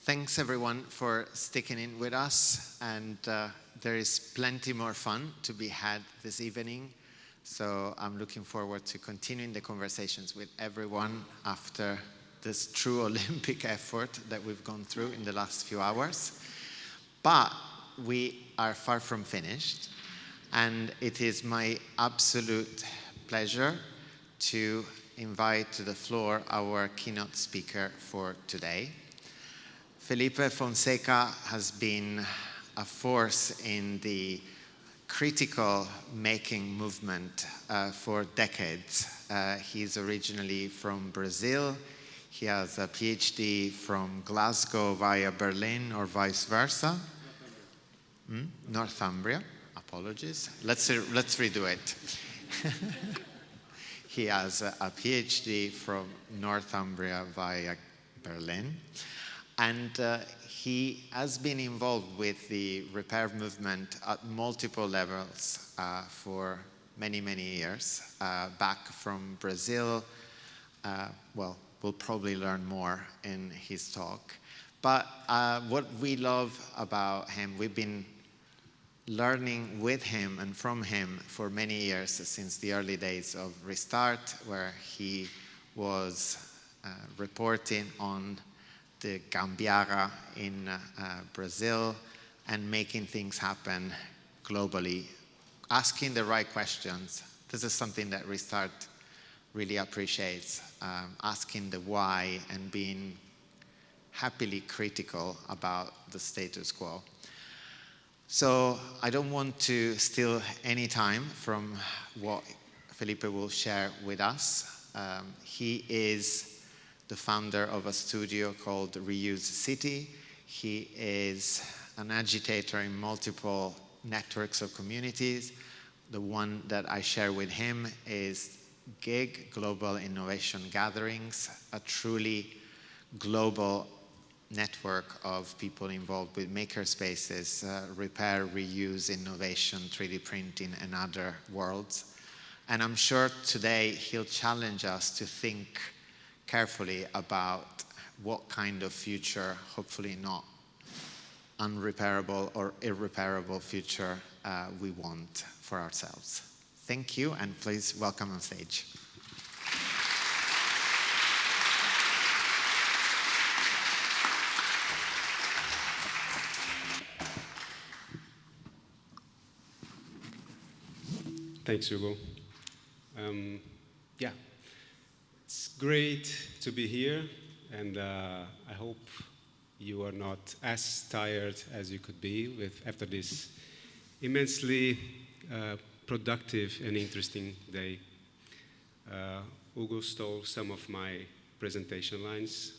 Thanks everyone for sticking in with us, and there is plenty more fun to be had this evening. So I'm looking forward to continuing the conversations with everyone after this true Olympic effort that we've gone through in the last few hours. But we are far from finished, and it is my absolute pleasure to invite to the floor our keynote speaker for today. Felipe Fonseca has been a force in the critical making movement for decades. He's originally from Brazil. He has a PhD from Glasgow via Berlin or vice versa. Northumbria, apologies. Let's redo it. He has a PhD from Northumbria via Berlin. And he has been involved with the repair movement at multiple levels for many, many years. Back from Brazil, well, we'll probably learn more in his talk. But what we love about him, we've been learning with him and from him for many years, since the early days of Restart, where he was reporting on the Gambiarra in Brazil and making things happen globally, asking the right questions. This is something that Restart really appreciates, asking the why and being happily critical about the status quo. So I don't want to steal any time from what Felipe will share with us. He is the founder of a studio called Reuse City. He is an agitator in multiple networks of communities. The one that I share with him is GIG, Global Innovation Gatherings, a truly global network of people involved with makerspaces, repair, reuse, innovation, 3D printing, and other worlds. And I'm sure today he'll challenge us to think carefully about what kind of future, hopefully not unrepairable or irreparable future, we want for ourselves. Thank you, and please welcome on stage. Thanks, Hugo. Yeah, it's great to be here, and I hope you are not as tired as you could be after this immensely productive and interesting day. Hugo stole some of my presentation lines,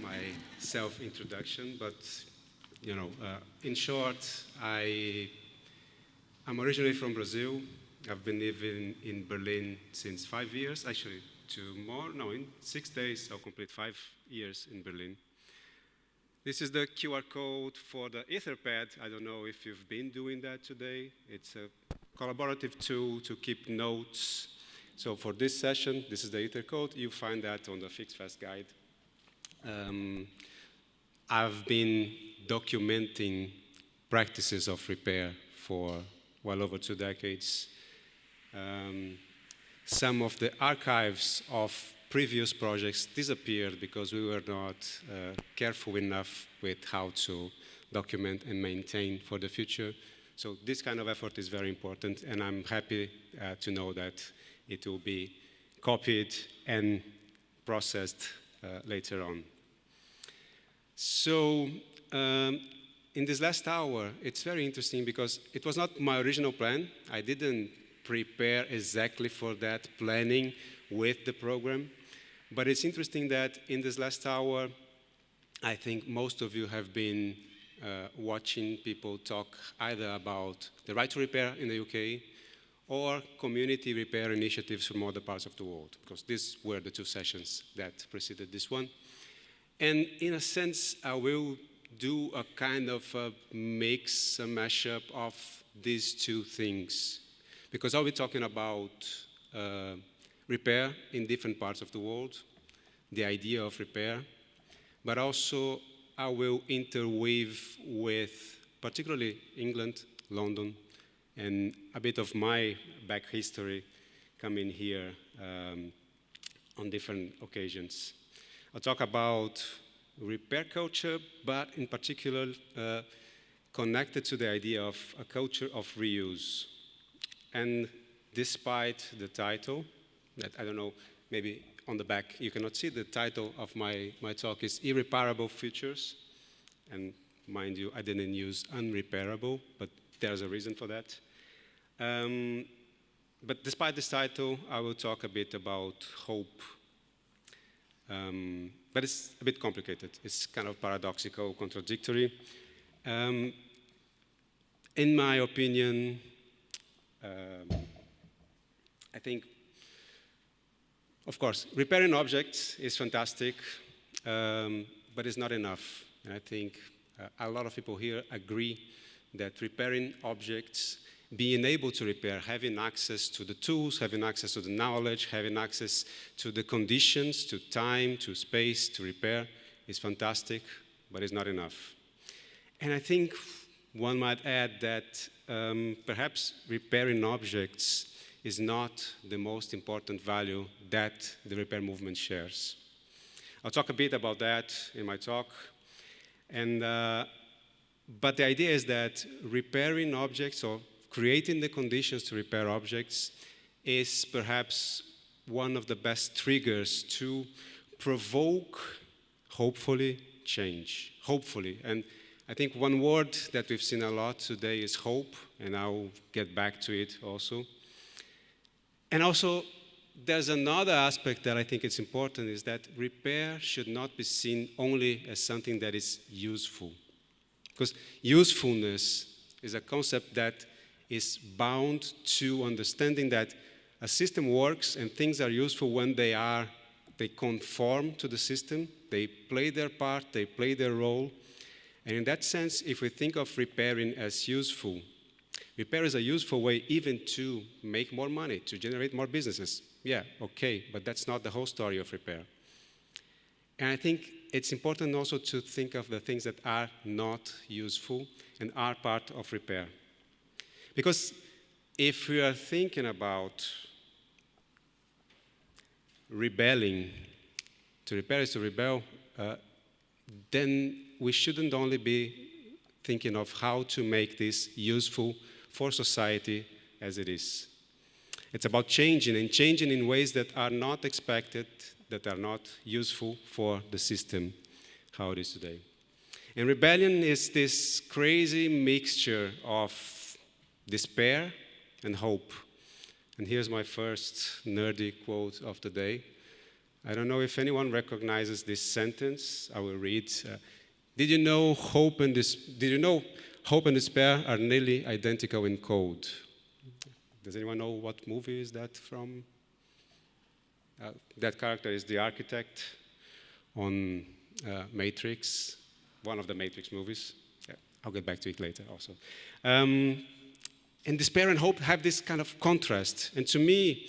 my self-introduction, but in short, I'm originally from Brazil. I've been living in Berlin since 5 years, actually in 6 days I'll complete 5 years in Berlin. This is the QR code for the Etherpad. I don't know if you've been doing that today. It's a collaborative tool to keep notes. So for this session, this is the Ether code. You find that on the Fixfest guide. I've been documenting practices of repair for well over 2 decades. Some of the archives of previous projects disappeared because we were not careful enough with how to document and maintain for the future. So this kind of effort is very important, and I'm happy to know that it will be copied and processed later on. So in this last hour, it's very interesting because it was not my original plan. I didn't prepare exactly for that planning with the program. But it's interesting that in this last hour, I think most of you have been watching people talk either about the right to repair in the UK or community repair initiatives from other parts of the world, because these were the 2 sessions that preceded this one. And in a sense, I will do a kind of a mix, a mashup of these 2 things, because I'll be talking about repair in different parts of the world, the idea of repair, but also I will interweave with particularly England, London, and a bit of my back history coming here on different occasions. I'll talk about repair culture, but in particular connected to the idea of a culture of reuse. And despite the title, that I don't know, maybe on the back you cannot see, the title of my talk is Irreparable Futures. And mind you, I didn't use unrepairable, but there's a reason for that. But despite this title, I will talk a bit about hope. But it's a bit complicated. It's kind of paradoxical, contradictory. In my opinion, I think, of course, repairing objects is fantastic, but it's not enough. And I think a lot of people here agree that repairing objects, being able to repair, having access to the tools, having access to the knowledge, having access to the conditions, to time, to space, to repair, is fantastic, but it's not enough. And I think one might add that perhaps repairing objects is not the most important value that the repair movement shares. I'll talk a bit about that in my talk. But the idea is that repairing objects or creating the conditions to repair objects is perhaps one of the best triggers to provoke, hopefully, change. Hopefully. And I think one word that we've seen a lot today is hope, and I'll get back to it also. And also, there's another aspect that I think is important, is that repair should not be seen only as something that is useful. Because usefulness is a concept that is bound to understanding that a system works and things are useful when they conform to the system, they play their part, they play their role. And in that sense, if we think of repairing as useful, repair is a useful way even to make more money, to generate more businesses. Yeah, okay, but that's not the whole story of repair. And I think it's important also to think of the things that are not useful and are part of repair. Because if we are thinking about rebelling, to repair is to rebel, then we shouldn't only be thinking of how to make this useful for society as it is. It's about changing, and changing in ways that are not expected, that are not useful for the system, how it is today. And rebellion is this crazy mixture of despair and hope. And here's my first nerdy quote of the day. I don't know if anyone recognizes this sentence. I will read. Did you know hope and despair are nearly identical in code? Does anyone know what movie is that from? That character is the architect on Matrix, one of the Matrix movies. Yeah, I'll get back to it later also. And despair and hope have this kind of contrast. And to me,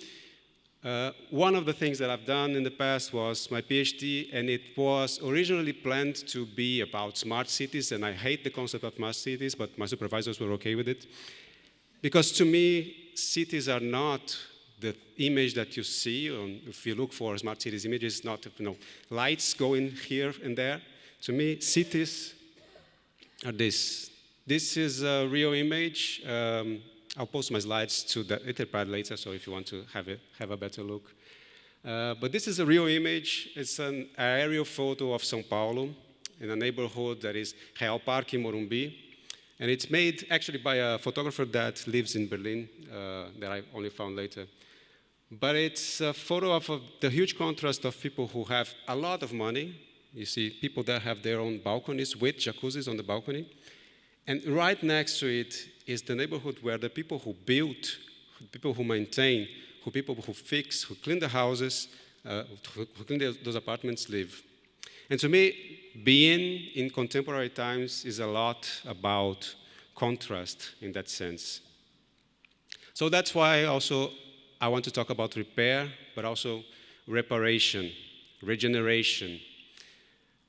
one of the things that I've done in the past was my PhD, and it was originally planned to be about smart cities, and I hate the concept of smart cities, but my supervisors were okay with it. Because to me, cities are not the image that you see. If you look for smart cities images, not lights going here and there. To me, cities are this. This is a real image. I'll post my slides to the Irreparable later, so if you want to have a better look. But this is a real image. It's an aerial photo of São Paulo in a neighborhood that is Real Parque in Morumbi. And it's made actually by a photographer that lives in Berlin, that I only found later. But it's a photo of the huge contrast of people who have a lot of money. You see people that have their own balconies with jacuzzis on the balcony. And right next to it is the neighborhood where the people who build, people who maintain, people who fix, who clean the houses, who clean those apartments live. And to me, being in contemporary times is a lot about contrast in that sense. So that's why also I want to talk about repair, but also reparation, regeneration.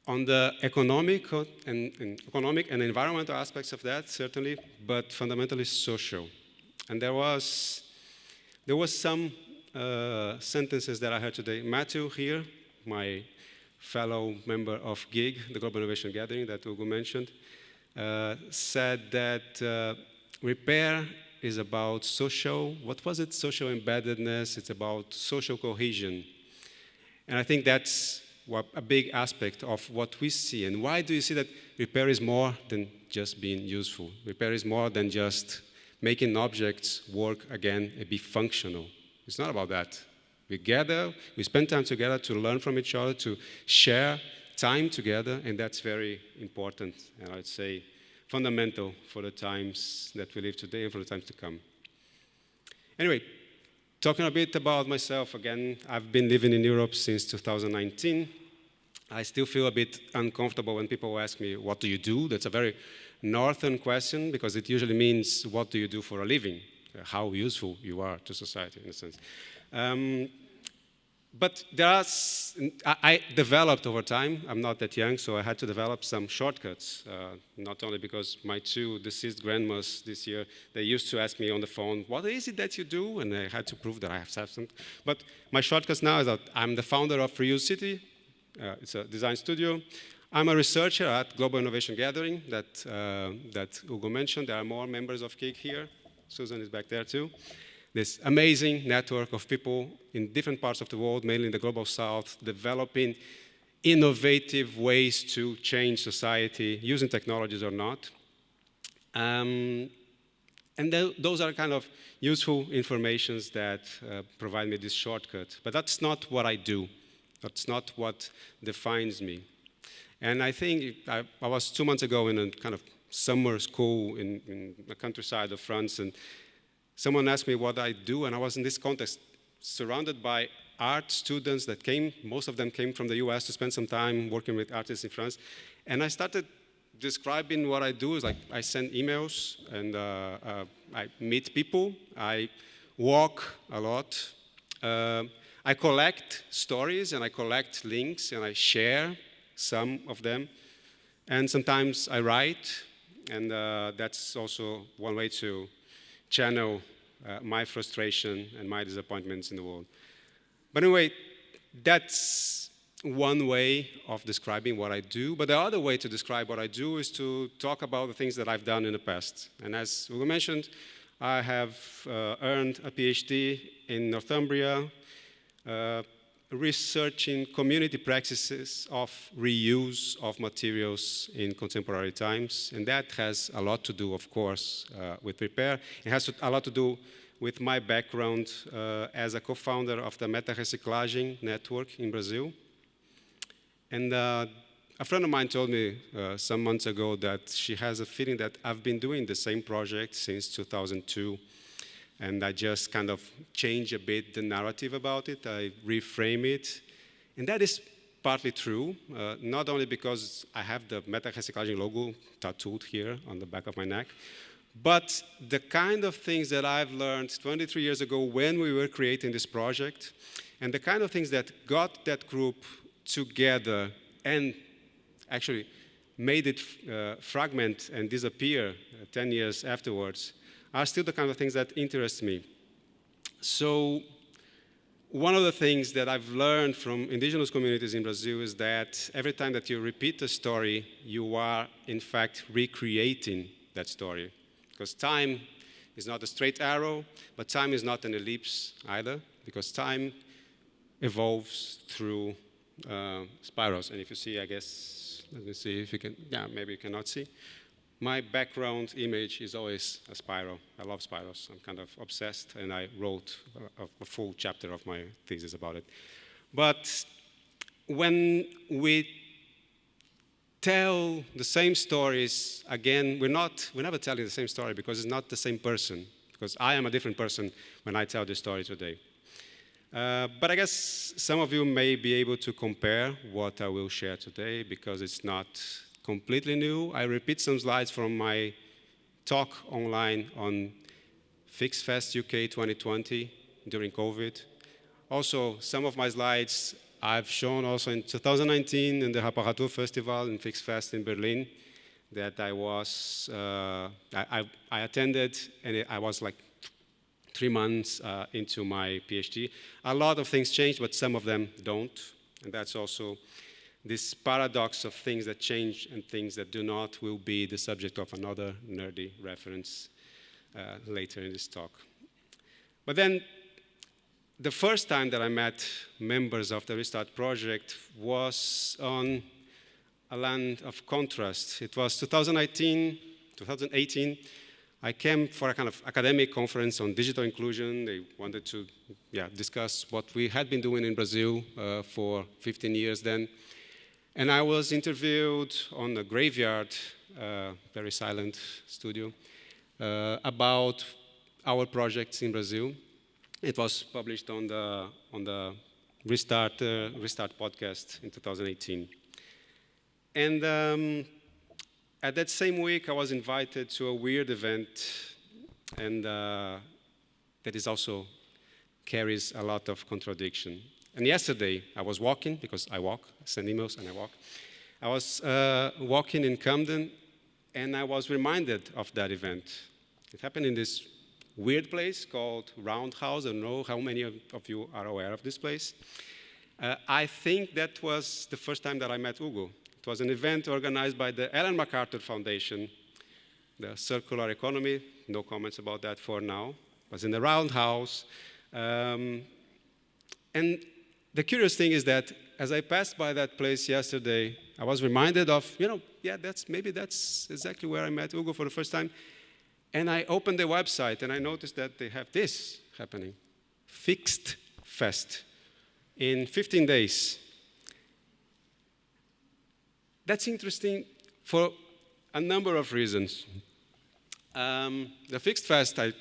on the economic and environmental aspects of that, certainly, but fundamentally social. And there was some sentences that I heard today. Matthew here, my fellow member of GIG, the Global Innovation Gathering that Ugo mentioned, said that repair is about social, what was it? Social embeddedness, it's about social cohesion. And I think that's a big aspect of what we see. And why do you see that repair is more than just being useful? Repair is more than just making objects work again and be functional. It's not about that. We gather, we spend time together to learn from each other, to share time together, and that's very important, and I'd say fundamental for the times that we live today and for the times to come. Anyway, talking a bit about myself again, I've been living in Europe since 2019. I still feel a bit uncomfortable when people ask me, what do you do? That's a very northern question because it usually means, what do you do for a living? How useful you are to society, in a sense. But I developed over time, I'm not that young, so I had to develop some shortcuts, not only because my two deceased grandmas this year, they used to ask me on the phone, what is it that you do? And I had to prove that I have something. But my shortcuts now is that I'm the founder of Reuse City. It's a design studio. I'm a researcher at Global Innovation Gathering that Ugo mentioned. There are more members of GIG here. Susan is back there too. This amazing network of people in different parts of the world, mainly in the Global South, developing innovative ways to change society, using technologies or not. And those are kind of useful informations that provide me this shortcut. But that's not what I do. That's not what defines me. And I think I was 2 months ago in a kind of summer school in the countryside of France, and someone asked me what I do, and I was in this context, surrounded by art students that came, most of them came from the US to spend some time working with artists in France. And I started describing what I do. Is like I send emails, and I meet people. I walk a lot. I collect stories, and I collect links, and I share some of them. And sometimes I write, and that's also one way to channel my frustration and my disappointments in the world. But anyway, that's one way of describing what I do. But the other way to describe what I do is to talk about the things that I've done in the past. And as Ugo mentioned, I have earned a PhD in Northumbria, researching community practices of reuse of materials in contemporary times. And that has a lot to do, of course, with repair. It has a lot to do with my background as a co-founder of the Meta Reciclagem network in Brazil. And a friend of mine told me some months ago that she has a feeling that I've been doing the same project since 2002. And I just kind of change a bit the narrative about it. I reframe it. And that is partly true, not only because I have the Meta Reciclagem logo tattooed here on the back of my neck, but the kind of things that I've learned 23 years ago when we were creating this project, and the kind of things that got that group together and actually made it fragment and disappear 10 years afterwards, are still the kind of things that interest me. So one of the things that I've learned from indigenous communities in Brazil is that every time that you repeat a story, you are, in fact, recreating that story. Because time is not a straight arrow, but time is not an ellipse either, because time evolves through spirals. And if you see, I guess, let me see if you can, yeah, maybe you cannot see. My background image is always a spiral. I love spirals. I'm kind of obsessed, and I wrote a full chapter of my thesis about it. But when we tell the same stories again, we're never telling the same story because it's not the same person, because I am a different person when I tell this story today. But I guess some of you may be able to compare what I will share today because it's not completely new. I repeat some slides from my talk online on Fixfest UK 2020 during COVID. Also, some of my slides I've shown also in 2019 in the Irreparable Festival in Fixfest in Berlin that I attended, and I was like 3 months into my PhD. A lot of things changed, but some of them don't. And that's also this paradox of things that change and things that do not will be the subject of another nerdy reference later in this talk. But then the first time that I met members of the Restart project was on a land of contrast. It was 2018. I came for a kind of academic conference on digital inclusion. They wanted to discuss what we had been doing in Brazil for 15 years then. And I was interviewed on a graveyard, very silent studio, about our projects in Brazil. It was published on the Restart podcast in 2018. And at that same week, I was invited to a weird event, and that is also carries a lot of contradiction. And yesterday, I was walking, because I walk, I send emails and I walk. I was walking in Camden, and I was reminded of that event. It happened in this weird place called Roundhouse. I don't know how many of you are aware of this place. I think that was the first time that I met Hugo. It was an event organized by the Ellen MacArthur Foundation, the circular economy. No comments about that for now. It was in the Roundhouse. And the curious thing is that as I passed by that place yesterday, I was reminded of, maybe that's exactly where I met Hugo for the first time. And I opened the website and I noticed that they have this happening, Fixfest, in 15 days. That's interesting for a number of reasons. The Fixfest,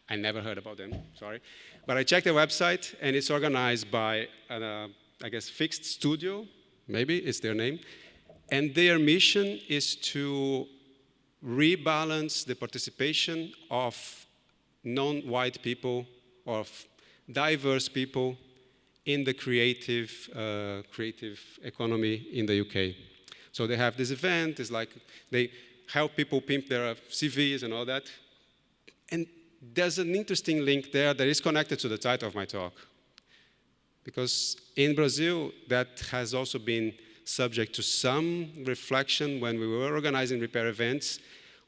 I never heard about them, sorry. But I checked the website, and it's organized by, I guess, Fixed Studio, maybe it's their name. And their mission is to rebalance the participation of non-white people, of diverse people in the creative economy in the UK. So they have this event, it's like they help people pimp their CVs and all that. And there's an interesting link there that is connected to the title of my talk. Because in Brazil, that has also been subject to some reflection when we were organizing repair events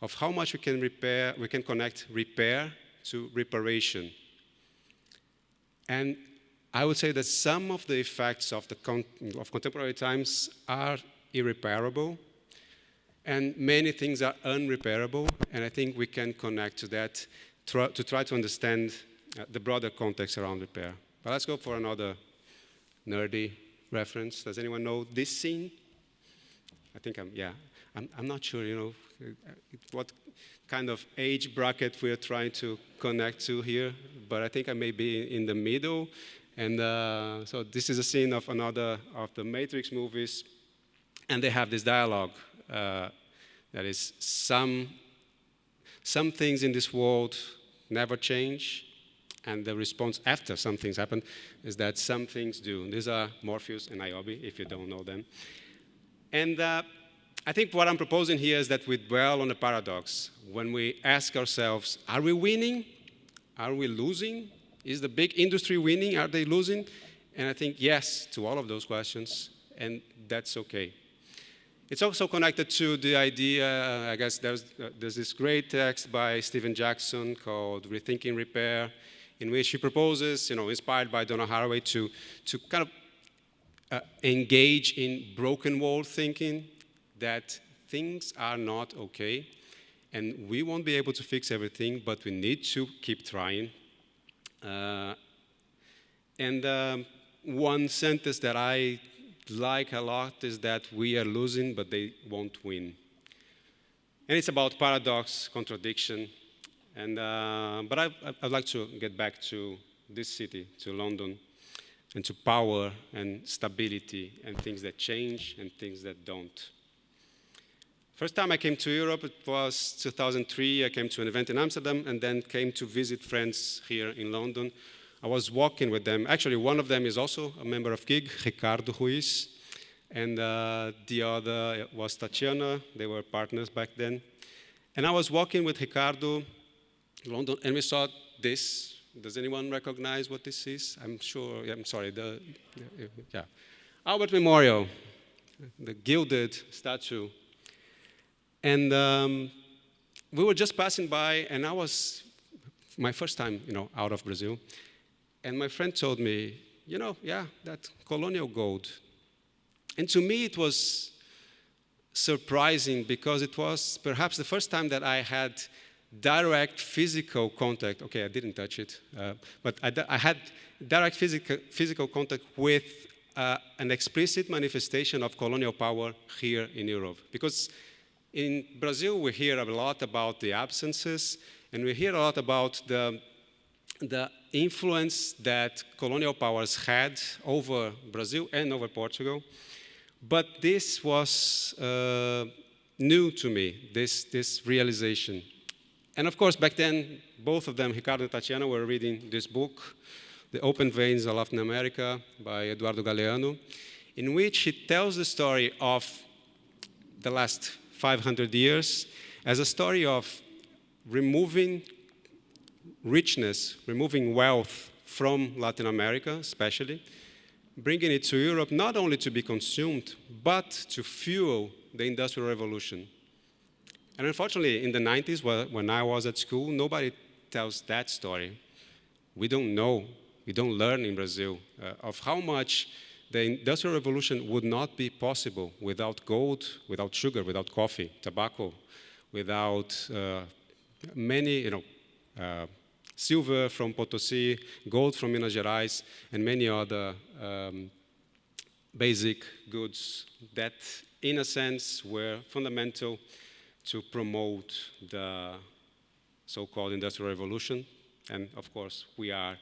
of how much we can connect repair to reparation. And I would say that some of the effects of contemporary times are irreparable, and many things are unrepairable, and I think we can connect to that to try to understand the broader context around repair. But let's go for another nerdy reference. Does anyone know this scene? I think I'm not sure, what kind of age bracket we're trying to connect to here, but I think I may be in the middle. And so this is a scene of another of the Matrix movies, and they have this dialogue that is some things in this world never change, and the response after some things happen is that some things do. These are Morpheus and Niobe, if you don't know them. And I think what I'm proposing here is that we dwell on a paradox. When we ask ourselves, are we winning? Are we losing? Is the big industry winning? Are they losing? And I think yes to all of those questions, and that's okay. It's also connected to the idea, I guess there's this great text by Stephen Jackson called Rethinking Repair, in which he proposes, inspired by Donna Haraway, to kind of engage in broken wall thinking, that things are not okay, and we won't be able to fix everything, but we need to keep trying. One sentence that I like a lot is that we are losing, but they won't win. And it's about paradox, contradiction. But I'd like to get back to this city, to London, and to power and stability and things that change and things that don't. First time I came to Europe, it was 2003. I came to an event in Amsterdam and then came to visit friends here in London. I was walking with them. Actually, one of them is also a member of GIG, Ricardo Ruiz, and the other was Tatiana. They were partners back then. And I was walking with Ricardo, London, and we saw this. Does anyone recognize what this is? I'm sure, I'm sorry, yeah. Albert Memorial, the gilded statue. And we were just passing by, and I was, my first time, out of Brazil. And my friend told me, yeah, that colonial gold. And to me, it was surprising because it was perhaps the first time that I had direct physical contact. Okay, I didn't touch it, but I had direct physical contact with an explicit manifestation of colonial power here in Europe. Because in Brazil, we hear a lot about the absences, and we hear a lot about the influence that colonial powers had over Brazil and over Portugal. But this was new to me, this realization. And of course, back then, both of them, Ricardo and Tatiana, were reading this book, The Open Veins of Latin America by Eduardo Galeano, in which he tells the story of the last 500 years as a story of removing richness, removing wealth from Latin America, especially, bringing it to Europe not only to be consumed, but to fuel the Industrial Revolution. And unfortunately, in the 90s, when I was at school, nobody tells that story. We don't know, we don't learn in Brazil of how much the Industrial Revolution would not be possible without gold, without sugar, without coffee, tobacco, without many, silver from Potosi, gold from Minas Gerais, and many other basic goods that, in a sense, were fundamental to promote the so-called Industrial Revolution. And of course, we are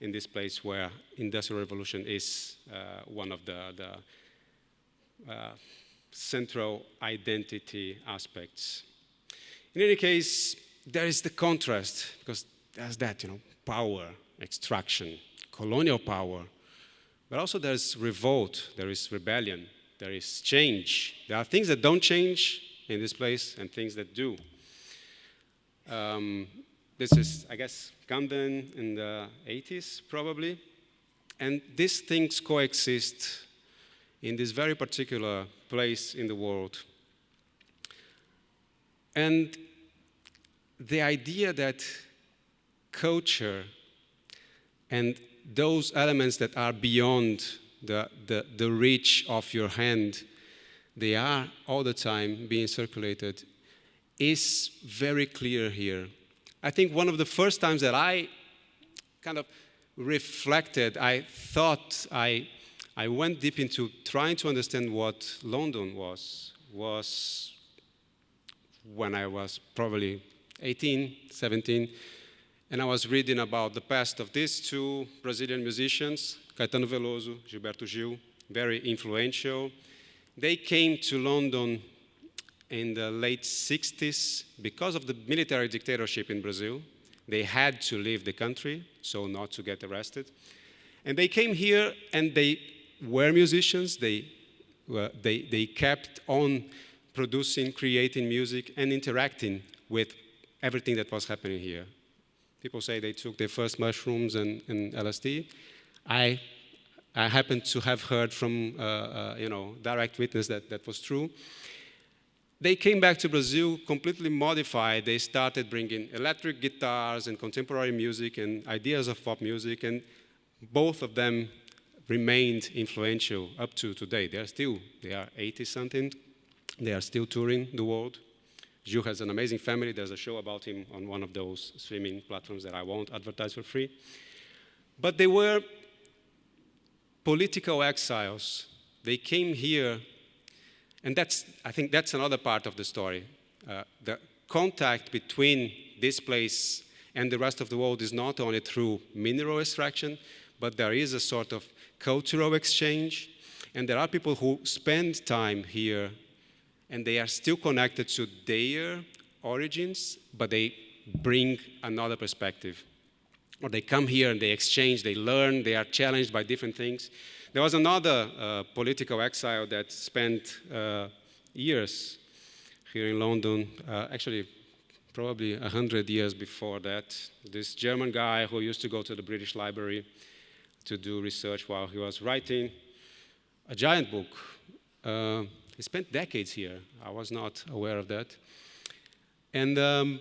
in this place where Industrial Revolution is one of the central identity aspects. In any case, there is the contrast, because there's that, power, extraction, colonial power, but also there's revolt, there is rebellion, there is change. There are things that don't change in this place and things that do. This is, I guess, Camden in the 80s, probably. And these things coexist in this very particular place in the world. And the idea that culture and those elements that are beyond the reach of your hand, they are all the time being circulated, is very clear here. I think one of the first times that I kind of reflected, I thought, I went deep into trying to understand what London was when I was probably 18, 17, and I was reading about the past of these two Brazilian musicians, Caetano Veloso, Gilberto Gil, very influential. They came to London in the late 60s because of the military dictatorship in Brazil. They had to leave the country, so not to get arrested. And they came here and they were musicians. They kept on producing, creating music, and interacting with everything that was happening here. People say they took their first mushrooms and LSD. I happen to have heard from direct witness that was true. They came back to Brazil completely modified. They started bringing electric guitars and contemporary music and ideas of pop music, and both of them remained influential up to today. They are 80-something. They are still touring the world. Gil has an amazing family. There's a show about him on one of those streaming platforms that I won't advertise for free. But they were political exiles. They came here, and I think that's another part of the story. The contact between this place and the rest of the world is not only through mineral extraction, but there is a sort of cultural exchange, and there are people who spend time here, and they are still connected to their origins, but they bring another perspective. or they come here and they exchange, they learn, they are challenged by different things. There was another political exile that spent years here in London, actually probably 100 years before that. This German guy who used to go to the British Library to do research while he was writing a giant book. He spent decades here. I was not aware of that. And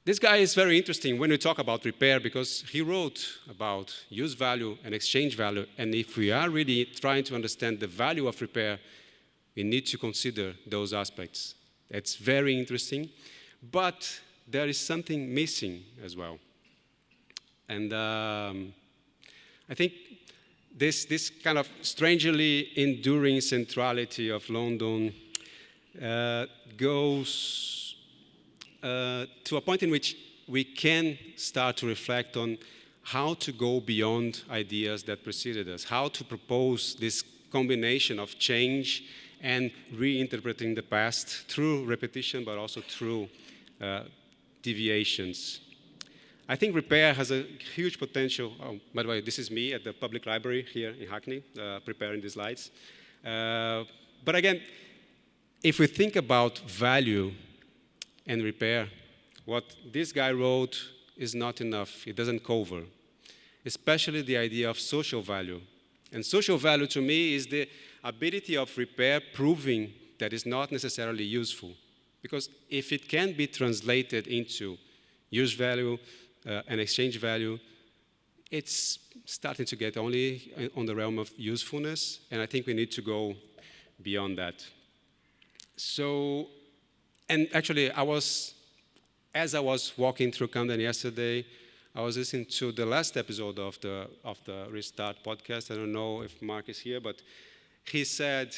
this guy is very interesting when we talk about repair because he wrote about use value and exchange value. And if we are really trying to understand the value of repair, we need to consider those aspects. It's very interesting. But there is something missing as well. And I think this kind of strangely enduring centrality of London goes to a point in which we can start to reflect on how to go beyond ideas that preceded us, how to propose this combination of change and reinterpreting the past through repetition, but also through deviations. I think repair has a huge potential. Oh, by the way, this is me at the public library here in Hackney, preparing the slides. But again, if we think about value and repair, what this guy wrote is not enough. It doesn't cover, especially the idea of social value. And social value to me is the ability of repair proving that it's not necessarily useful. Because if it can be translated into use value and exchange value, it's starting to get only on the realm of usefulness, and I think we need to go beyond that. So, and actually, as I was walking through Camden yesterday, I was listening to the last episode of the Restart podcast. I don't know if Mark is here, but he said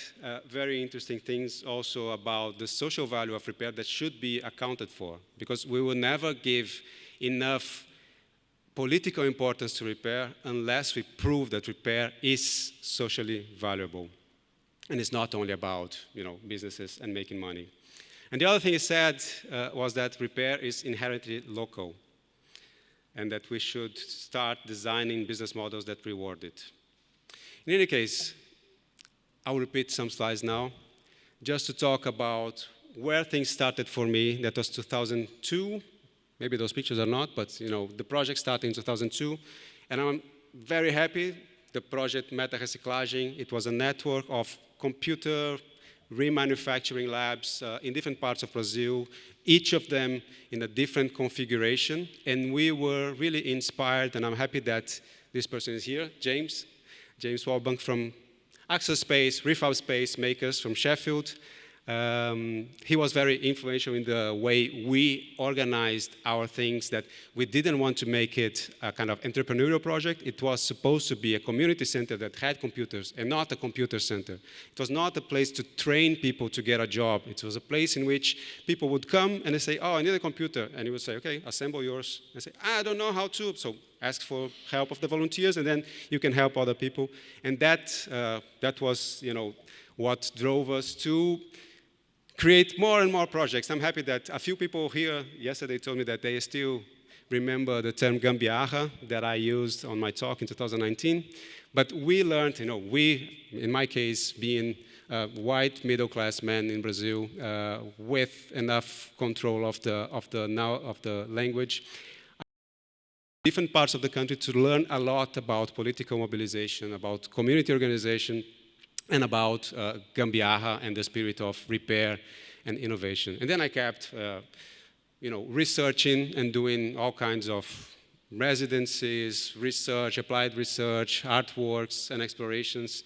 very interesting things also about the social value of repair that should be accounted for, because we will never give enough political importance to repair unless we prove that repair is socially valuable. And it's not only about businesses and making money. And the other thing he said was that repair is inherently local, and that we should start designing business models that reward it. In any case, I'll repeat some slides now, just to talk about where things started for me. That was 2002. Maybe those pictures are not, but the project started in 2002. And I'm very happy. The project Meta Reciclagem, it was a network of computer remanufacturing labs in different parts of Brazil, each of them in a different configuration. And we were really inspired, and I'm happy that this person is here, James Walbank from Access Space, Refab Space makers from Sheffield. He was very influential in the way we organized our things, that we didn't want to make it a kind of entrepreneurial project. It was supposed to be a community center that had computers and not a computer center. It was not a place to train people to get a job. It was a place in which people would come and they say, oh, I need a computer. And he would say, okay, assemble yours. And say, I don't know how to. So ask for help of the volunteers, and then you can help other people. And that was, what drove us to create more and more projects. I'm happy that a few people here yesterday told me that they still remember the term gambiarra that I used on my talk in 2019. But we learned, in my case, being a white middle-class man in Brazil with enough control of the language, different parts of the country to learn a lot about political mobilization, about community organization, and about gambiarra and the spirit of repair and innovation. And then I kept, researching and doing all kinds of residencies, research, applied research, artworks, and explorations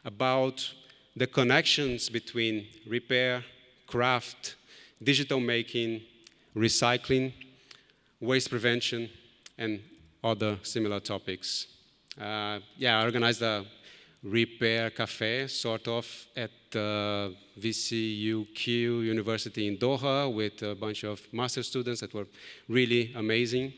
about the connections between repair, craft, digital making, recycling, waste prevention, and other similar topics. I organized a repair cafe, sort of, at the VCUQ University in Doha with a bunch of master students that were really amazing.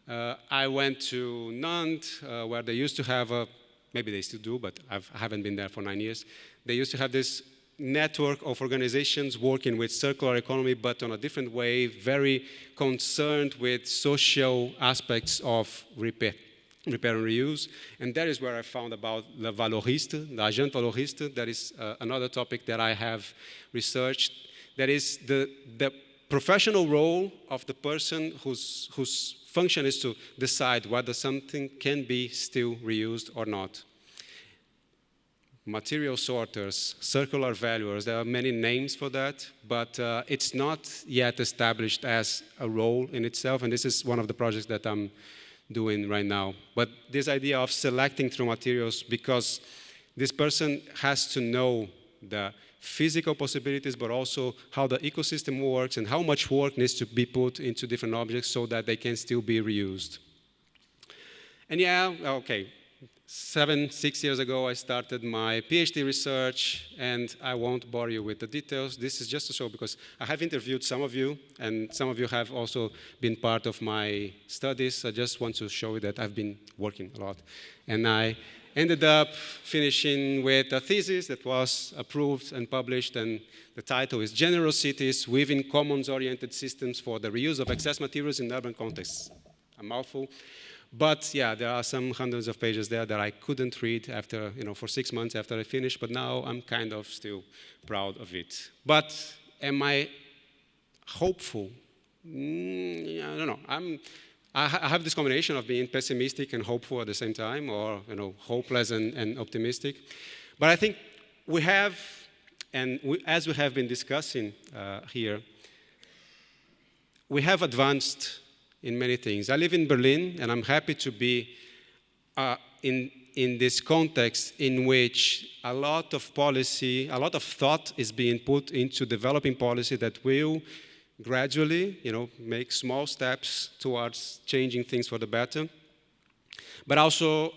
I went to Nantes, where they used to have maybe they still do, but I haven't been there for 9 years. They used to have this network of organizations working with circular economy, but on a different way, very concerned with social aspects of repair and reuse. And that is where I found about le valoriste, l'agent valoriste. That is another topic that I have researched. That is the professional role of the person whose function is to decide whether something can be still reused or not. Material sorters, circular valuers, there are many names for that, but it's not yet established as a role in itself, and this is one of the projects that I'm doing right now. But this idea of selecting through materials, because this person has to know the physical possibilities, but also how the ecosystem works and how much work needs to be put into different objects so that they can still be reused. And yeah, okay. 6 years ago, I started my PhD research, and I won't bore you with the details. This is just to show, because I have interviewed some of you, and some of you have also been part of my studies. I just want to show you that I've been working a lot. And I ended up finishing with a thesis that was approved and published, and the title is Generous Cities Within Commons-Oriented Systems for the Reuse of Excess Materials in Urban Contexts. A mouthful. But yeah, there are some hundreds of pages there that I couldn't read after, for 6 months after I finished, but now I'm kind of still proud of it. But am I hopeful? I don't know. I have this combination of being pessimistic and hopeful at the same time, or hopeless and optimistic. But I think we have, and as we have been discussing here, we have advanced in many things. I live in Berlin, and I'm happy to be in this context in which a lot of policy, a lot of thought is being put into developing policy that will gradually, make small steps towards changing things for the better. But also,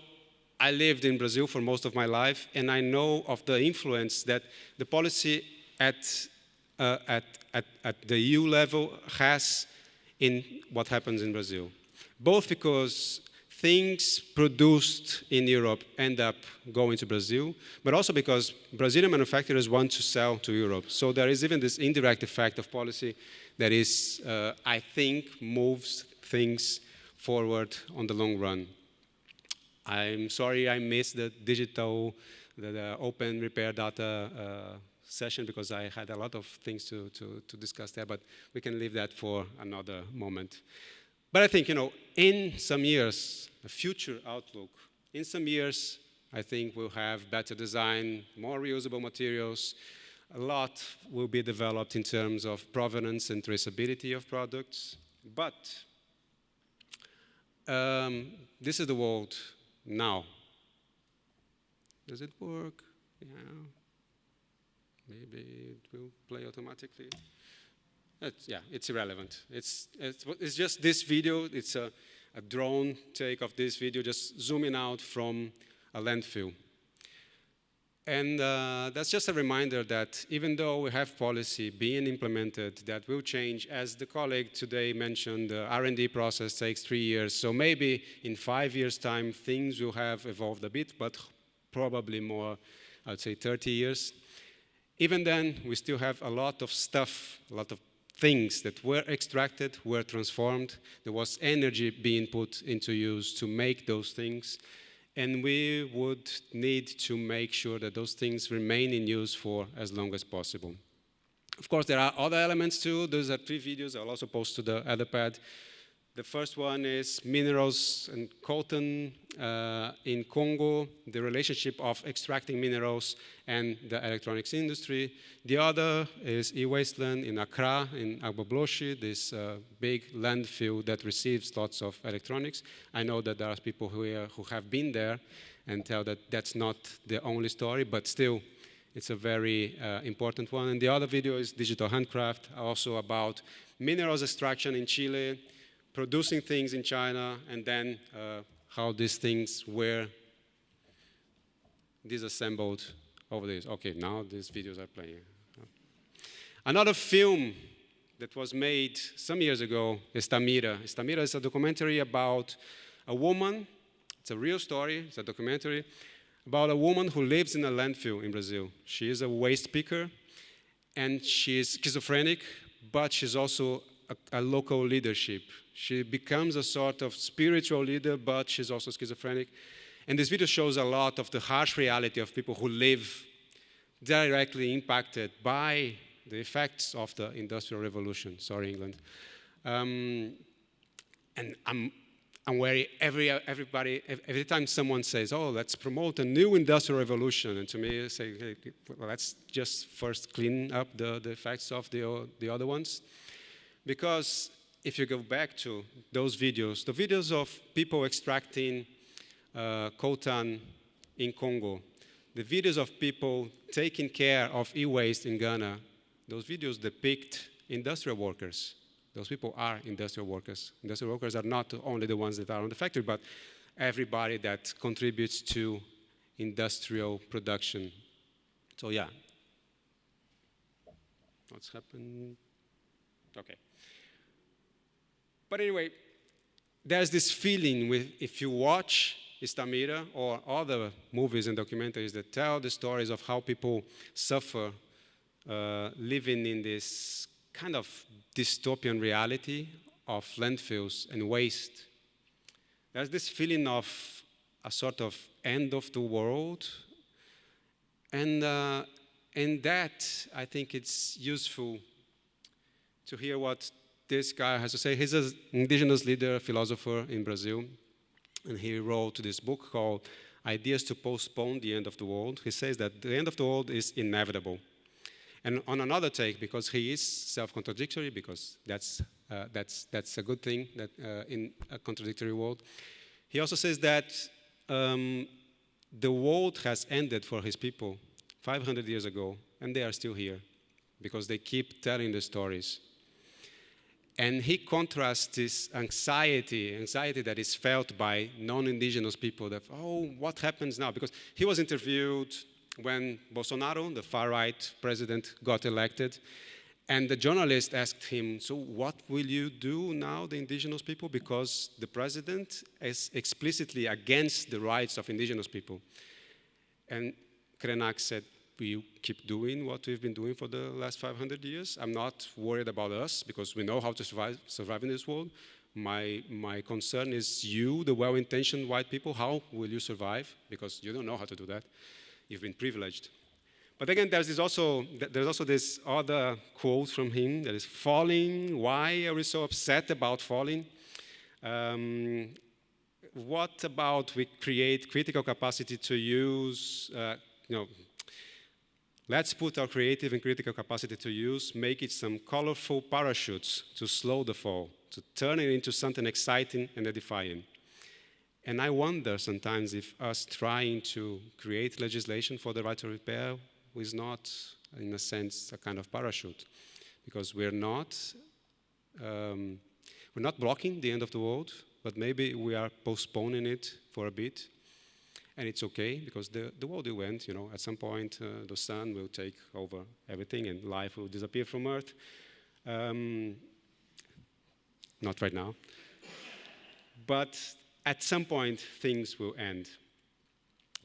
I lived in Brazil for most of my life, and I know of the influence that the policy at the EU level has in what happens in Brazil. Both because things produced in Europe end up going to Brazil, but also because Brazilian manufacturers want to sell to Europe. So there is even this indirect effect of policy that is, I think, moves things forward on the long run. I'm sorry I missed the open repair data session, because I had a lot of things to discuss there, but we can leave that for another moment. But I think, in some years, a future outlook, in some years, I think we'll have better design, more reusable materials. A lot will be developed in terms of provenance and traceability of products. But this is the world now. Does it work? Yeah. Maybe it will play automatically. It's irrelevant. It's just this video. It's a drone take of this video, just zooming out from a landfill. And that's just a reminder that even though we have policy being implemented that will change, as the colleague today mentioned, the R&D process takes 3 years. So maybe in 5 years' time, things will have evolved a bit, but probably more, I'd say 30 years. Even then, we still have a lot of stuff, a lot of things that were extracted, were transformed. There was energy being put into use to make those things. And we would need to make sure that those things remain in use for as long as possible. Of course, there are other elements too. Those are 3 videos I'll also post to the Etherpad. The first one is minerals and coltan in Congo, the relationship of extracting minerals and the electronics industry. The other is e-wasteland in Accra, in Agbobloshi, this big landfill that receives lots of electronics. I know that there are people here who have been there and tell that that's not the only story, but still, it's a very important one. And the other video is digital handcraft, also about minerals extraction in Chile, producing things in China, and then how these things were disassembled over this. Okay, now these videos are playing. Another film that was made some years ago is Tamira. Tamira is a documentary about a woman. It's a real story. It's a documentary about a woman who lives in a landfill in Brazil. She is a waste picker, and she's schizophrenic, but she's also a local leadership. She becomes a sort of spiritual leader, but she's also schizophrenic. And this video shows a lot of the harsh reality of people who live directly impacted by the effects of the Industrial Revolution. Sorry, England. And I'm worried every time someone says, oh, let's promote a new Industrial Revolution, and to me, I say, hey, well, let's just first clean up the effects of the other ones. Because if you go back to those videos, the videos of people extracting coltan in Congo, the videos of people taking care of e-waste in Ghana, those videos depict industrial workers. Those people are industrial workers. Industrial workers are not only the ones that are on the factory, but everybody that contributes to industrial production. So yeah. What's happened? Okay. But anyway, there's this feeling with, if you watch Istamira or other movies and documentaries that tell the stories of how people suffer living in this kind of dystopian reality of landfills and waste. There's this feeling of a sort of end of the world. And that, I think it's useful to hear what this guy has to say. He's an indigenous leader, philosopher in Brazil. And he wrote this book called Ideas to Postpone the End of the World. He says that the end of the world is inevitable. And on another take, because he is self-contradictory, because that's a good thing that in a contradictory world, he also says that the world has ended for his people 500 years ago, and they are still here because they keep telling the stories. And he contrasts this anxiety that is felt by non-indigenous people that, oh, what happens now? Because he was interviewed when Bolsonaro, the far-right president, got elected. And the journalist asked him, so what will you do now, the indigenous people? Because the president is explicitly against the rights of indigenous people. And Krenak said, we keep doing what we've been doing for the last 500 years. I'm not worried about us because we know how to survive in this world. My concern is you, the well-intentioned white people. How will you survive? Because you don't know how to do that. You've been privileged. But again, there's also this other quote from him that is falling. Why are we so upset about falling? What about we create critical capacity to use, let's put our creative and critical capacity to use, make it some colorful parachutes to slow the fall, to turn it into something exciting and edifying. And I wonder sometimes if us trying to create legislation for the right to repair is not, in a sense, a kind of parachute, because we're not blocking the end of the world, but maybe we are postponing it for a bit. And it's okay, because the world will end, at some point the sun will take over everything and life will disappear from Earth. Not right now. But at some point, things will end.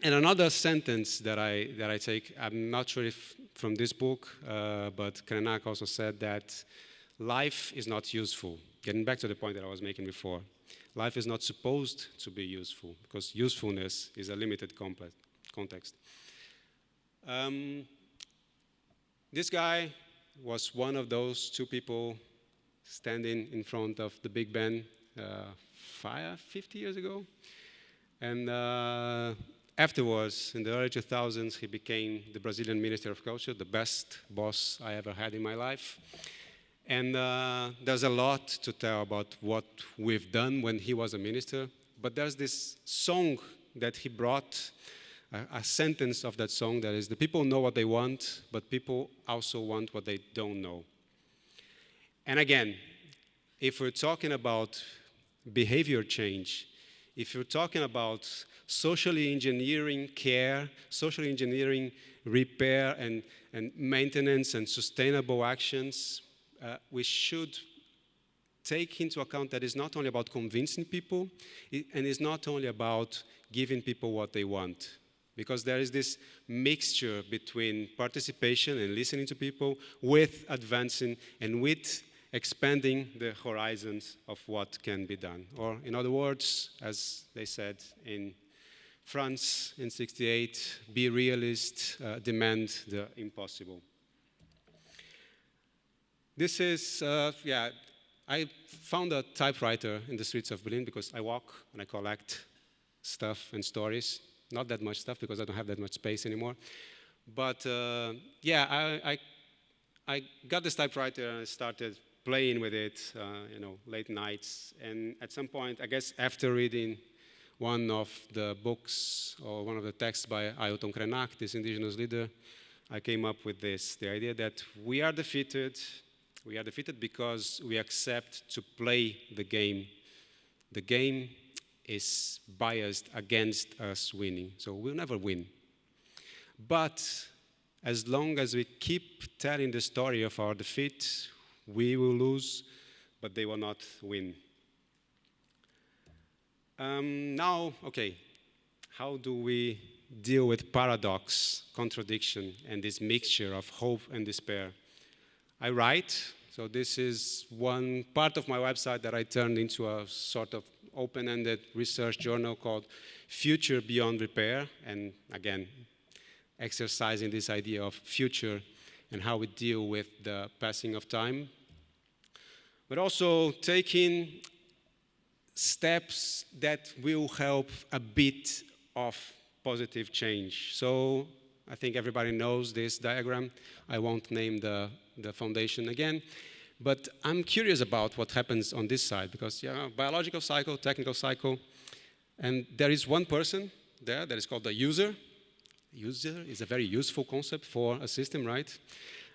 And another sentence that I take, I'm not sure if from this book, but Krenak also said that life is not useful. Getting back to the point that I was making before. Life is not supposed to be useful, because usefulness is a limited context. This guy was one of those two people standing in front of the Big Ben 50 years ago. And afterwards, in the early 2000s, he became the Brazilian Minister of Culture, the best boss I ever had in my life. And there's a lot to tell about what we've done when he was a minister. But there's this song that he brought, a sentence of that song that is, the people know what they want, but people also want what they don't know. And again, if we're talking about behavior change, if you're talking about socially engineering care, socially engineering repair and maintenance and sustainable actions, we should take into account that it's not only about convincing people, and it's not only about giving people what they want. because there is this mixture between participation and listening to people with advancing and with expanding the horizons of what can be done. Or in other words, as they said in France in '68, be realist, demand the impossible. This is, I found a typewriter in the streets of Berlin because I walk and I collect stuff and stories. Not that much stuff because I don't have that much space anymore. But I got this typewriter and I started playing with it, late nights. And at some point, I guess after reading one of the books or one of the texts by Ailton Krenak, this indigenous leader, I came up with this, the idea that we are defeated. We are defeated because we accept to play the game. The game is biased against us winning, so we'll never win. But as long as we keep telling the story of our defeat, we will lose, but they will not win. How do we deal with paradox, contradiction, and this mixture of hope and despair? I write, so this is one part of my website that I turned into a sort of open-ended research journal called Future Beyond Repair, and again, exercising this idea of future and how we deal with the passing of time, but also taking steps that will help a bit of positive change. So I think everybody knows this diagram. I won't name the foundation again. But I'm curious about what happens on this side because, biological cycle, technical cycle, and there is one person there that is called the user. User is a very useful concept for a system, right?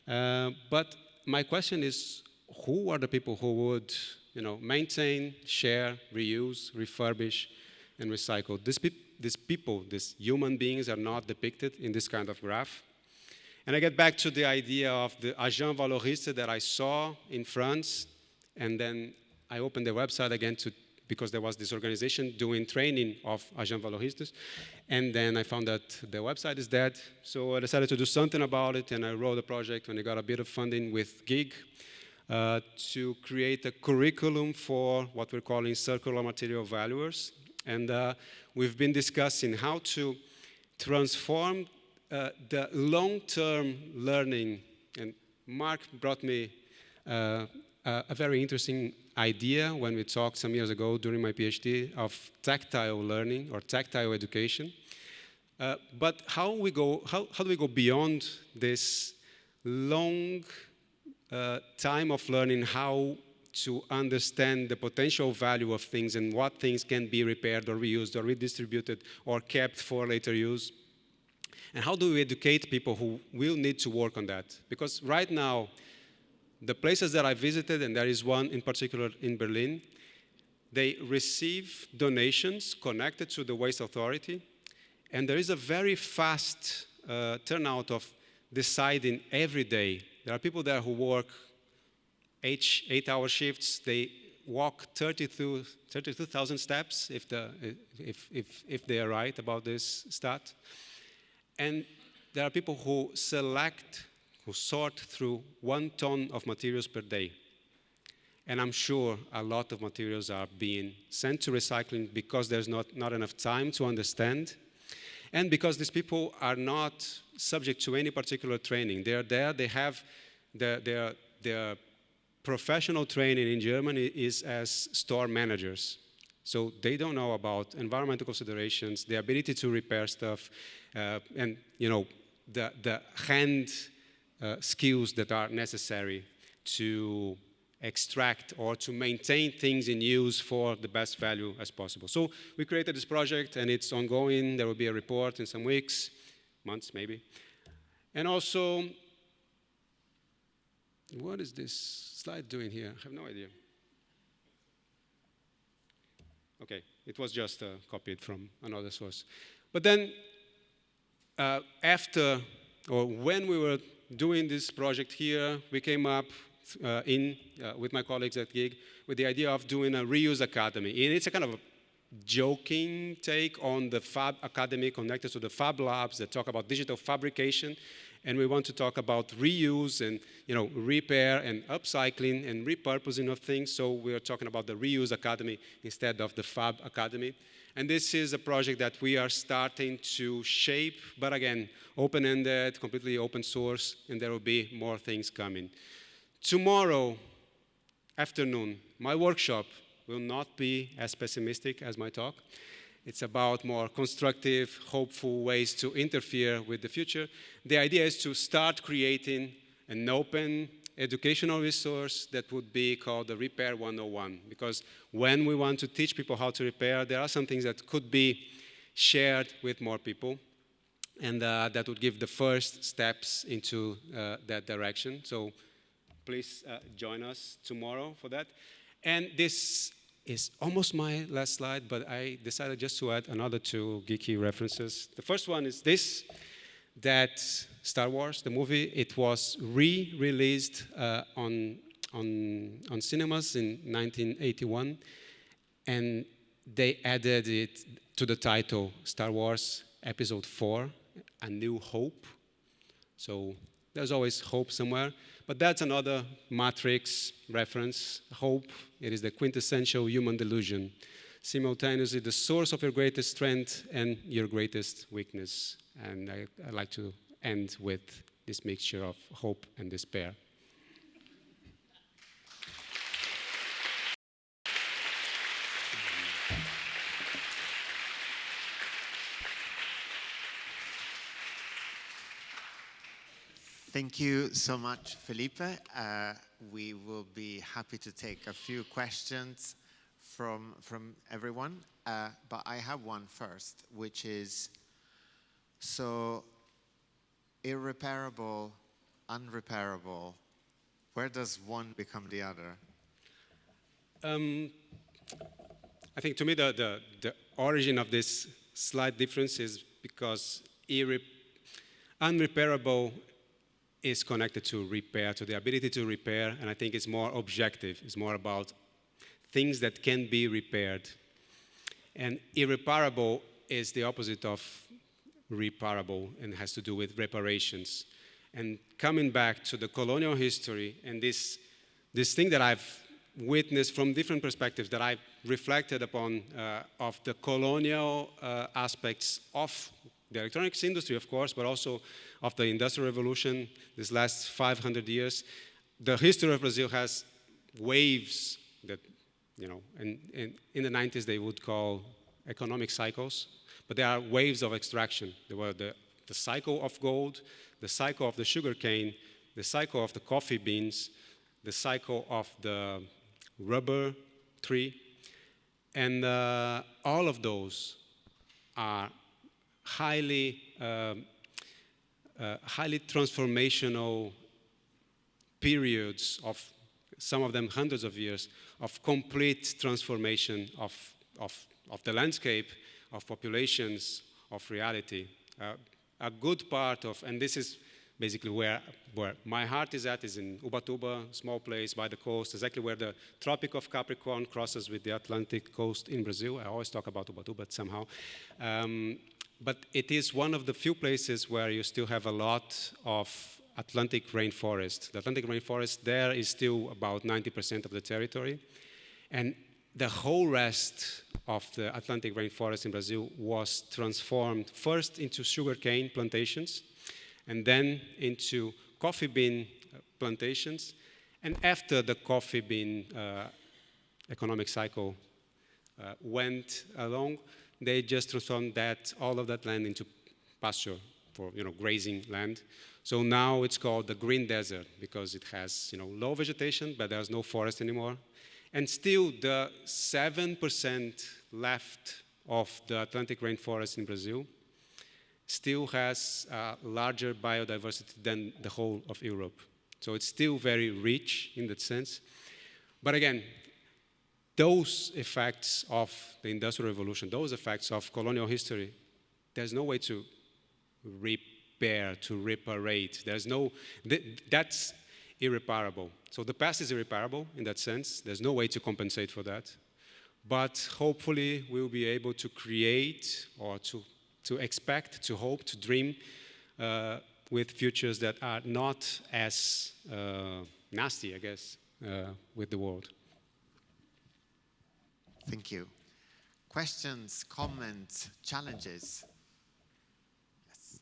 But my question is, who are the people who would, maintain, share, reuse, refurbish, and recycle? These people, these human beings, are not depicted in this kind of graph. And I get back to the idea of the agent valoriste that I saw in France, and then I opened the website again because there was this organization doing training of agent valoristes, and then I found that the website is dead, so I decided to do something about it, and I wrote a project when I got a bit of funding with GIG to create a curriculum for what we're calling circular material valuers, and we've been discussing how to transform the long-term learning, and Mark brought me a very interesting idea when we talked some years ago during my PhD of tactile learning or tactile education. But how do we go beyond this long time of learning how to understand the potential value of things and what things can be repaired or reused or redistributed or kept for later use? And how do we educate people who will need to work on that? Because right now, the places that I visited, and there is one in particular in Berlin, they receive donations connected to the Waste Authority, and there is a very fast turnout of deciding every day. There are people there who work 8-hour shifts. They walk 32,000 steps if they are right about this stat. And there are people who sort through 1 ton of materials per day. And I'm sure a lot of materials are being sent to recycling because there's not enough time to understand, and because these people are not subject to any particular training. They're there, they have their professional training in Germany is as store managers. So they don't know about environmental considerations, the ability to repair stuff, and the hand skills that are necessary to extract or to maintain things in use for the best value as possible. So we created this project, and it's ongoing. There will be a report in some weeks, months maybe. And also, what is this slide doing here? I have no idea. Okay, it was just copied from another source. But then, when we were doing this project here, we came up with my colleagues at GIG with the idea of doing a reuse academy. And it's a kind of joking take on the Fab Academy connected to the Fab Labs that talk about digital fabrication. And we want to talk about reuse and repair and upcycling and repurposing of things. So we are talking about the Reuse Academy instead of the Fab Academy. And this is a project that we are starting to shape, but again, open-ended, completely open source, and there will be more things coming. Tomorrow afternoon, my workshop will not be as pessimistic as my talk. It's about more constructive, hopeful ways to interfere with the future. The idea is to start creating an open educational resource that would be called the Repair 101. Because when we want to teach people how to repair, there are some things that could be shared with more people. And that would give the first steps into that direction. So please join us tomorrow for that. And this is almost my last slide, but I decided just to add another two geeky references. The first one is this, that Star Wars, the movie, it was re-released on cinemas in 1981, and they added it to the title, Star Wars Episode 4, A New Hope. So there's always hope somewhere. But that's another Matrix reference. Hope, it is the quintessential human delusion, simultaneously the source of your greatest strength and your greatest weakness. And I'd like to end with this mixture of hope and despair. Thank you so much, Felipe. We will be happy to take a few questions from everyone, but I have one first, which is, so irreparable, unrepairable, where does one become the other? I think to me the origin of this slight difference is because unrepairable is connected to repair, to the ability to repair, and I think it's more objective. It's more about things that can be repaired. And irreparable is the opposite of reparable and has to do with reparations. And coming back to the colonial history and this thing that I've witnessed from different perspectives that I've reflected upon of the colonial aspects of the electronics industry, of course, but also of the Industrial Revolution, this last 500 years. The history of Brazil has waves that, in the 90s they would call economic cycles, but there are waves of extraction. There were the cycle of gold, the cycle of the sugar cane, the cycle of the coffee beans, the cycle of the rubber tree, and all of those are highly transformational periods of some of them hundreds of years of complete transformation of the landscape, of populations, of reality. A good part of, and this is basically where my heart is at, is in Ubatuba, small place by the coast, exactly where the Tropic of Capricorn crosses with the Atlantic coast in Brazil. I always talk about Ubatuba somehow. But it is one of the few places where you still have a lot of Atlantic rainforest. The Atlantic rainforest there is still about 90% of the territory. And the whole rest of the Atlantic rainforest in Brazil was transformed first into sugarcane plantations, and then into coffee bean plantations. And after the coffee bean economic cycle went along, they just transformed all of that land into pasture for grazing land. So now it's called the green desert because it has low vegetation, but there's no forest anymore. And still the 7% left of the Atlantic rainforest in Brazil still has larger biodiversity than the whole of Europe. So it's still very rich in that sense. But again, those effects of the Industrial Revolution, those effects of colonial history, there's no way to repair, to reparate. That's irreparable. So the past is irreparable in that sense. There's no way to compensate for that. But hopefully we'll be able to create or to expect, to hope, to dream with futures that are not as nasty, I guess, with the world. Thank you. Questions, comments, challenges? Yes.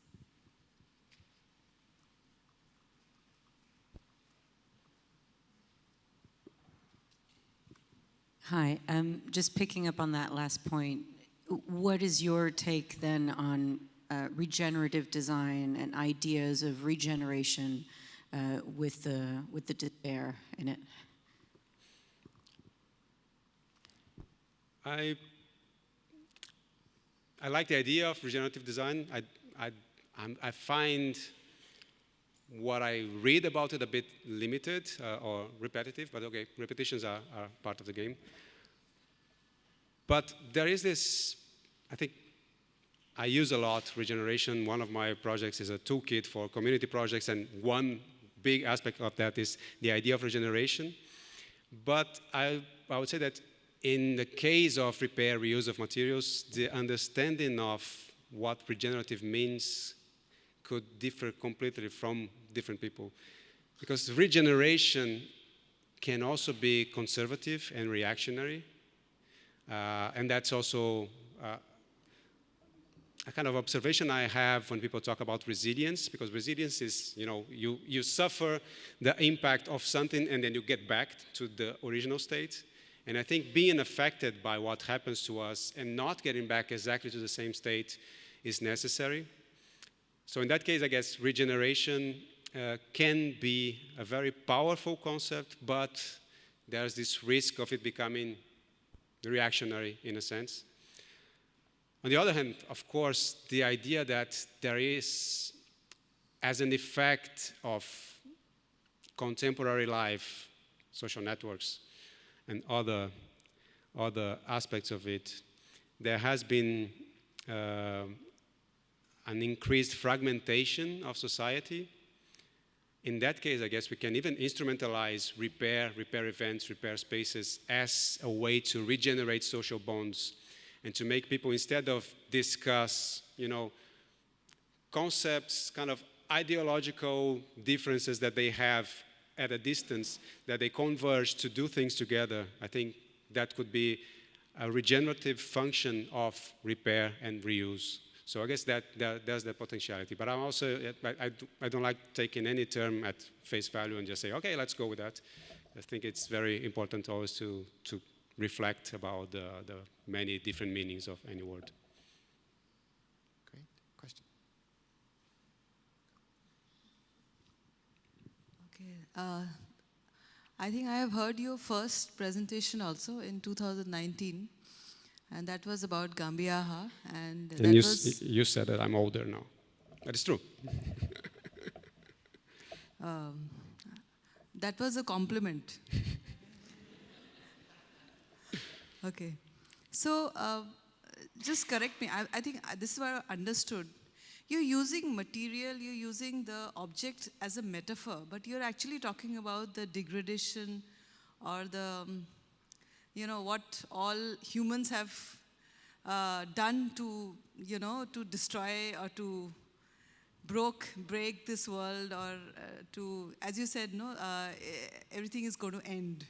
Hi, just picking up on that last point, what is your take then on regenerative design and ideas of regeneration with the despair in it? I like the idea of regenerative design. I find what I read about it a bit limited or repetitive, but okay, repetitions are part of the game. But there is this, I think I use a lot regeneration. One of my projects is a toolkit for community projects, and one big aspect of that is the idea of regeneration. But I would say that in the case of repair, reuse of materials, the understanding of what regenerative means could differ completely from different people. Because regeneration can also be conservative and reactionary. And that's also a kind of observation I have when people talk about resilience, because resilience is, you suffer the impact of something and then you get back to the original state. And I think being affected by what happens to us and not getting back exactly to the same state is necessary. So in that case, I guess regeneration can be a very powerful concept, but there's this risk of it becoming reactionary in a sense. On the other hand, of course, the idea that there is, as an effect of contemporary life, social networks, and other aspects of it, there has been an increased fragmentation of society. In that case, I guess we can even instrumentalize repair events, repair spaces as a way to regenerate social bonds and to make people, instead of discuss, concepts, kind of ideological differences that they have at a distance, that they converge to do things together. I think that could be a regenerative function of repair and reuse. So I guess there's the potentiality. But I'm also, I don't like taking any term at face value and just say, okay, let's go with that. I think it's very important always to reflect about the many different meanings of any word. Great. Question? Okay. I think I have heard your first presentation also in 2019. And that was about Gambiaha. And you said that I'm older now. That is true. That was a compliment. Okay. So just correct me. I think this is what I understood. You're using material, you're using the object as a metaphor, but you're actually talking about the degradation or the, what all humans have done to, to destroy or to break this world, or to, as you said, everything is going to end.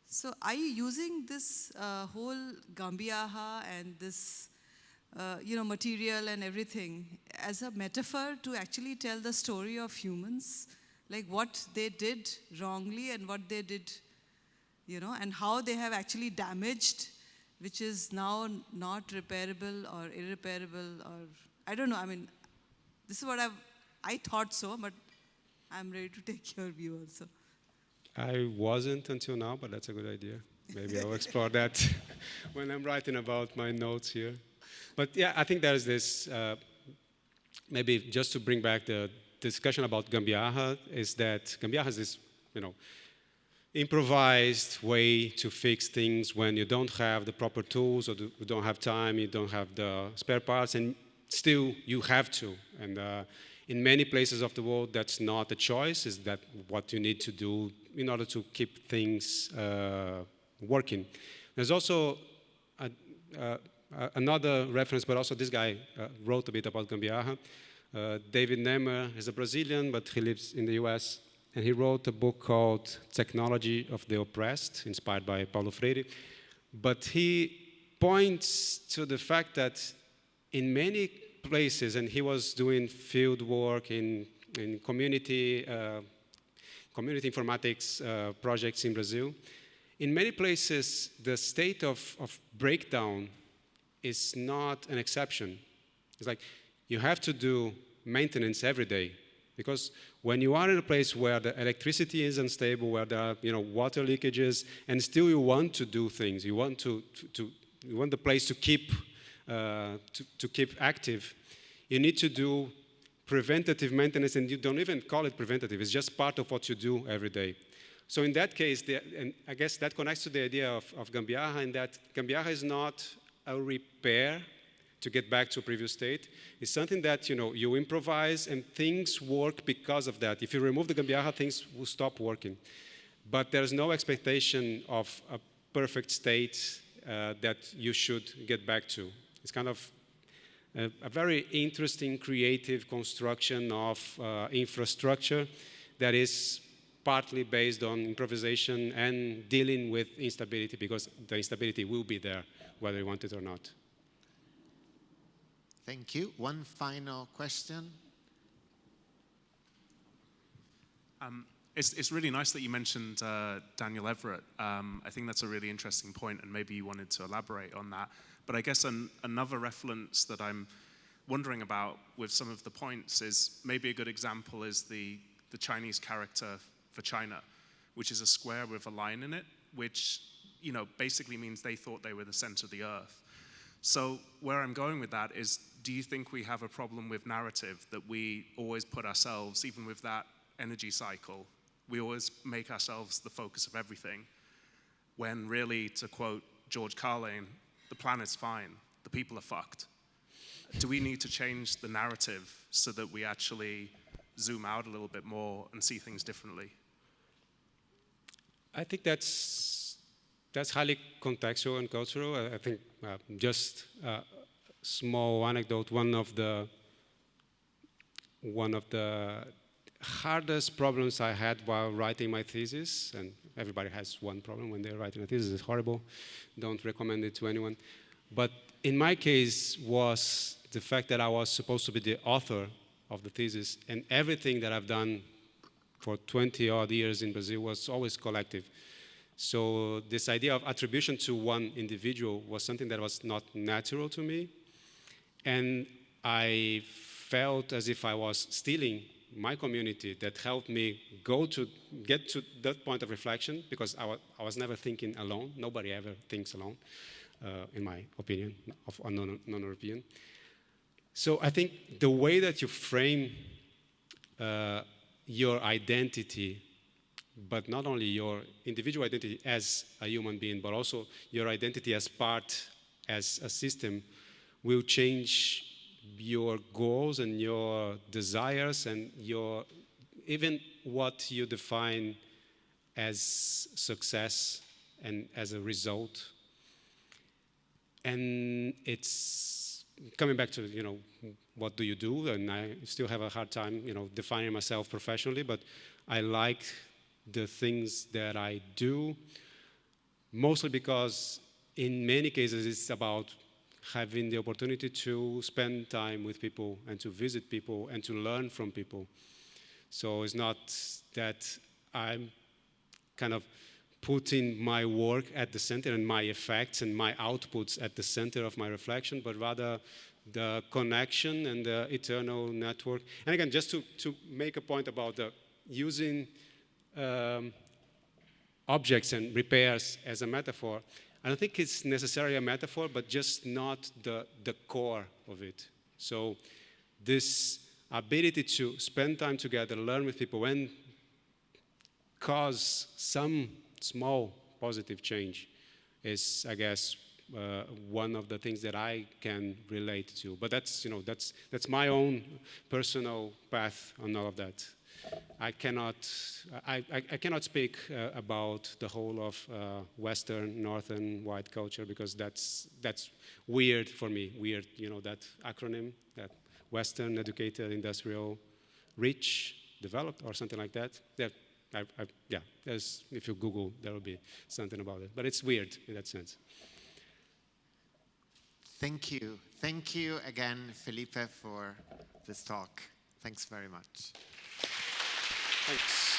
So are you using this whole Gambiaha and this, material and everything as a metaphor to actually tell the story of humans, like what they did wrongly and what they did, and how they have actually damaged, which is now not repairable or irreparable, or I don't know. I mean, this is what I thought so, but I'm ready to take your view also. I wasn't until now, but that's a good idea. Maybe I'll explore that when I'm writing about my notes here. But yeah, I think there's this, maybe just to bring back the discussion about Gambiaha, is that Gambiaha has this, improvised way to fix things when you don't have the proper tools, or you don't have time, you don't have the spare parts, and still you have to. And in many places of the world, that's not a choice, is that what you need to do in order to keep things working. There's also another reference, but also this guy wrote a bit about Gambiarra. David Nemer is a Brazilian, but he lives in the US. And he wrote a book called Technology of the Oppressed, inspired by Paulo Freire. But he points to the fact that in many places, and he was doing field work in community informatics projects in Brazil. In many places, the state of breakdown is not an exception. It's like you have to do maintenance every day, because when you are in a place where the electricity is unstable, where there are water leakages, and still you want to do things, you want you want the place to keep active, you need to do preventative maintenance, and you don't even call it preventative. It's just part of what you do every day. So in that case, and I guess that connects to the idea of Gambiarra, in that Gambiarra is not a repair to get back to a previous state. It's something that you improvise, and things work because of that. If you remove the Gambiarra, things will stop working. But there's no expectation of a perfect state that you should get back to. It's kind of a very interesting, creative construction of infrastructure that is partly based on improvisation and dealing with instability, because the instability will be there whether you want it or not. Thank you. One final question. It's really nice that you mentioned Daniel Everett. I think that's a really interesting point, and maybe you wanted to elaborate on that. But I guess another reference that I'm wondering about with some of the points is maybe a good example is the Chinese character for China, which is a square with a line in it, which basically means they thought they were the center of the earth. So where I'm going with that is, do you think we have a problem with narrative, that we always put ourselves, even with that energy cycle, we always make ourselves the focus of everything, when really, to quote George Carlin, the planet's fine, the people are fucked? Do we need to change the narrative so that we actually zoom out a little bit more and see things differently? I think that's highly contextual and cultural. I think just a small anecdote. One of the hardest problems I had while writing my thesis, and everybody has one problem when they're writing a thesis, it's horrible. Don't recommend it to anyone. But in my case was the fact that I was supposed to be the author of the thesis, and everything that I've done for 20 odd years in Brazil was always collective. So this idea of attribution to one individual was something that was not natural to me. And I felt as if I was stealing my community that helped me get to that point of reflection, because I was never thinking alone. Nobody ever thinks alone, in my opinion, of a non-European. So I think the way that you frame your identity, but not only your individual identity as a human being, but also your identity as a system, will change your goals and your desires and even what you define as success and as a result. And it's coming back to, what do you do? And I still have a hard time, defining myself professionally, but I like the things that I do, mostly because in many cases it's about having the opportunity to spend time with people and to visit people and to learn from people. So it's not that I'm kind of putting my work at the center and my effects and my outputs at the center of my reflection, but rather the connection and the eternal network. And again, just to make a point about using objects and repairs as a metaphor, I don't think it's necessarily a metaphor, but just not the core of it. So this ability to spend time together, learn with people, and cause some small positive change is, I guess, one of the things that I can relate to. But that's my own personal path on all of that. I cannot speak about the whole of Western, Northern white culture because that's weird for me. Weird, that acronym, that Western, educated, industrial, rich, developed, or something like that. If you Google, there will be something about it. But it's weird in that sense. Thank you. Thank you again, Felipe, for this talk. Thanks very much. Thanks.